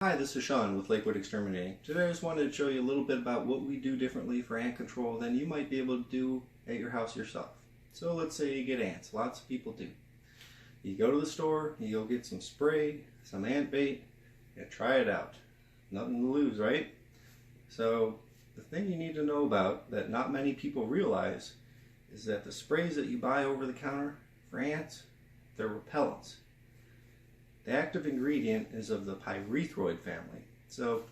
Hi, this is Sean with Lakewood Exterminating. Today I just wanted to show you a little bit about what we do differently for ant control than you might be able to do at your house yourself. So let's say you get ants. Lots of people do. You go to the store, you go get some spray, some ant bait, you try it out. Nothing to lose, right? So the thing you need to know about that not many people realize is that the sprays that you buy over the counter for ants, they're repellents. The active ingredient is of the pyrethroid family. So,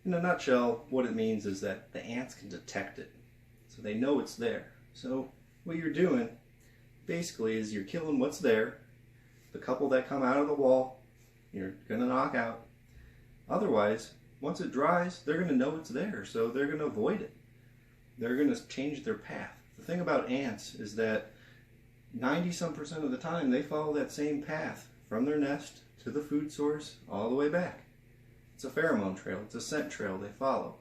in a nutshell, what it means is that the ants can detect it. So they know it's there. So what you're doing basically is you're killing what's there. The couple that come out of the wall, you're going to knock out. Otherwise, once it dries, they're going to know it's there. So they're going to avoid it. They're going to change their path. The thing about ants is that 90% of the time they follow that same path from their nest to the food source, all the way back. It's a pheromone trail, it's a scent trail they follow.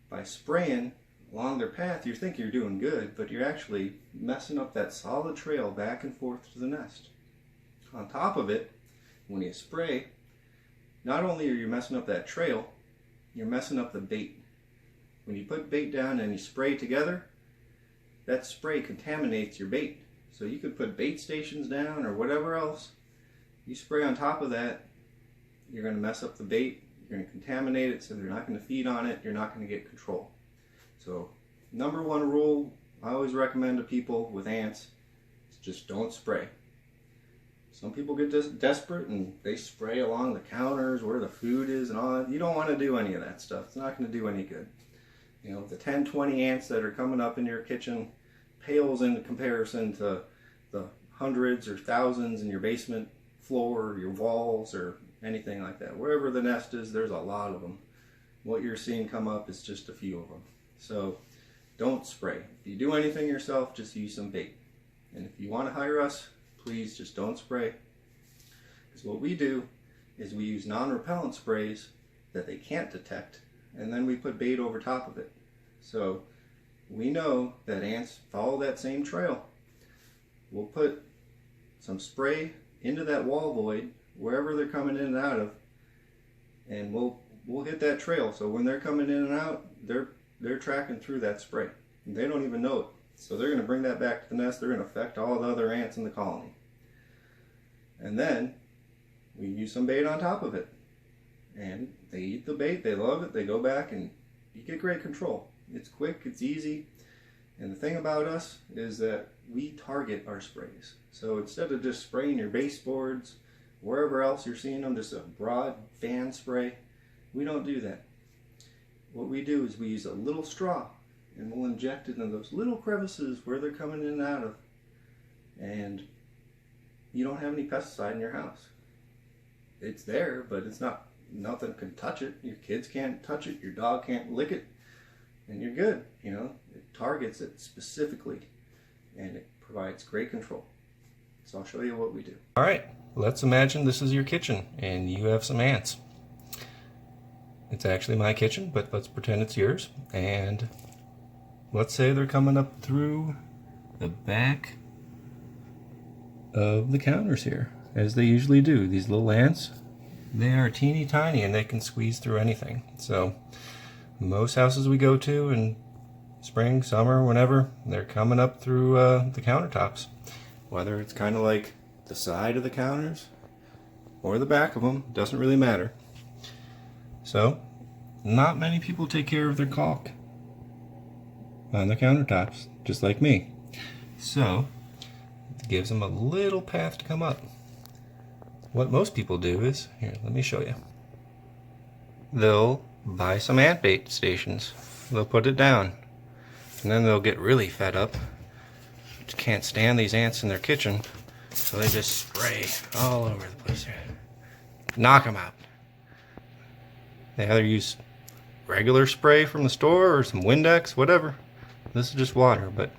By spraying along their path, you think you're doing good, but you're actually messing up that solid trail back and forth to the nest. On top of it, when you spray, not only are you messing up that trail, you're messing up the bait. When you put bait down and you spray together, that spray contaminates your bait. So you could put bait stations down or whatever else. You spray on top of that, you're going to mess up the bait, you're going to contaminate it, so they're not going to feed on it, you're not going to get control. So, number one rule I always recommend to people with ants is just don't spray. Some people get desperate and they spray along the counters where the food is and all that. You don't want to do any of that stuff. It's not going to do any good. You know, the 10, 20 ants that are coming up in your kitchen pales in comparison to the hundreds or thousands in your basement floor, or your walls, or anything like that. Wherever the nest is, there's a lot of them. What you're seeing come up is just a few of them. So don't spray. If you do anything yourself, just use some bait. And if you want to hire us, please just don't spray. Because what we do is we use non-repellant sprays that they can't detect, and then we put bait over top of it. So we know that ants follow that same trail. We'll put some spray into that wall void, wherever they're coming in and out of, and we'll hit that trail. So when they're coming in and out, they're tracking through that spray. And they don't even know it. So they're going to bring that back to the nest. They're going to affect all the other ants in the colony. And then we use some bait on top of it. And they eat the bait, they love it, they go back, and you get great control. It's quick, it's easy. And the thing about us is that we target our sprays. So instead of just spraying your baseboards, wherever else you're seeing them, just a broad fan spray, we don't do that. What we do is we use a little straw and we'll inject it into those little crevices where they're coming in and out of. And you don't have any pesticide in your house. It's there, but it's not, nothing can touch it. Your kids can't touch it, your dog can't lick it, and you're good. You know, it targets it specifically and it provides great control. So I'll show you what we do. All right, let's imagine this is your kitchen and you have some ants. It's actually my kitchen, but let's pretend it's yours. And let's say they're coming up through the back of the counters here, as they usually do. These little ants, they are teeny tiny and they can squeeze through anything. So most houses we go to in spring, summer, whenever, they're coming up through the countertops. Whether it's kind of like the side of the counters or the back of them, doesn't really matter. So, not many people take care of their caulk on the countertops, just like me. So, it gives them a little path to come up. What most people do is, here, let me show you. They'll buy some ant bait stations. They'll put it down. And then they'll get really fed up. Can't stand these ants in their kitchen, so they just spray all over the place here. Knock them out. They either use regular spray from the store or some Windex, whatever. This is just water, but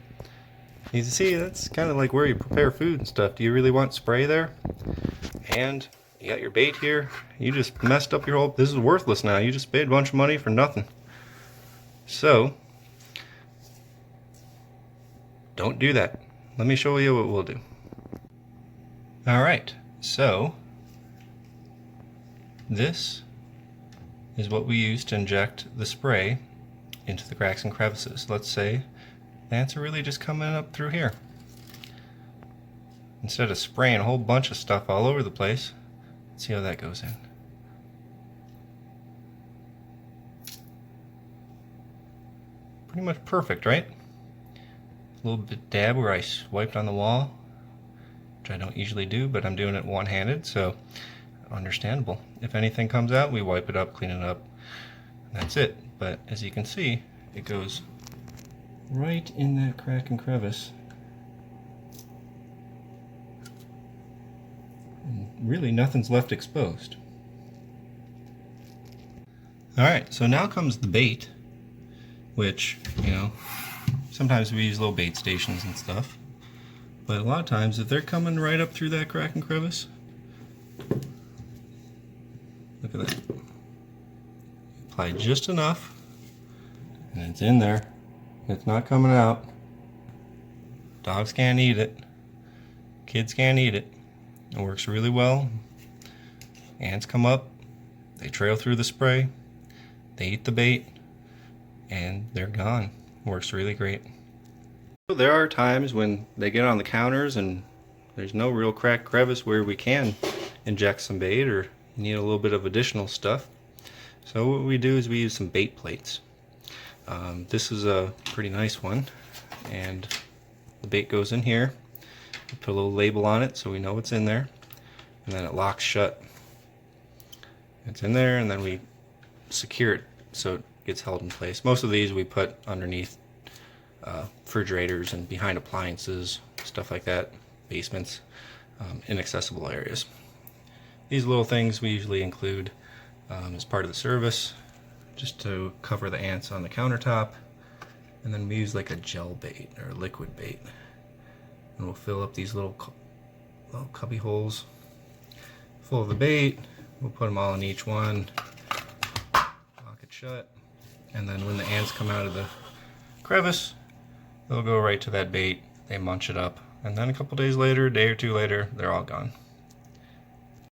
you see, that's kind of like where you prepare food and stuff. Do you really want spray there? And you got your bait here. You just messed up your whole... This is worthless now. You just paid a bunch of money for nothing. So don't do that. Let me show you what we'll do. Alright, so this is what we use to inject the spray into the cracks and crevices. Let's say the ants are really just coming up through here. Instead of spraying a whole bunch of stuff all over the place, let's see how that goes in. Pretty much perfect, right? A little bit dab where I swiped on the wall, which I don't usually do, but I'm doing it one-handed, so understandable. If anything comes out, we wipe it up, clean it up, and that's it. But as you can see, it goes right in that crack and crevice. And really nothing's left exposed. Alright, so now comes the bait, which, you know, sometimes we use little bait stations and stuff. But a lot of times, if they're coming right up through that crack and crevice, look at that. Apply just enough, and it's in there. It's not coming out. Dogs can't eat it. Kids can't eat it. It works really well. Ants come up, they trail through the spray, they eat the bait, and they're gone. Works really great. There are times when they get on the counters and there's no real crack crevice where we can inject some bait or need a little bit of additional stuff. So what we do is we use some bait plates. This is a pretty nice one, and the bait goes in here. We put a little label on it so we know what's in there, and then it locks shut. It's in there, and then we secure it so it gets held in place. Most of these we put underneath refrigerators and behind appliances, stuff like that, basements, inaccessible areas. These little things we usually include as part of the service, just to cover the ants on the countertop. And then we use like a gel bait or a liquid bait, and we'll fill up these little cubby holes full of the bait. We'll put them all in each one, lock it shut, and then when the ants come out of the crevice, they'll go right to that bait, they munch it up, and then a couple days later, a day or two later, they're all gone.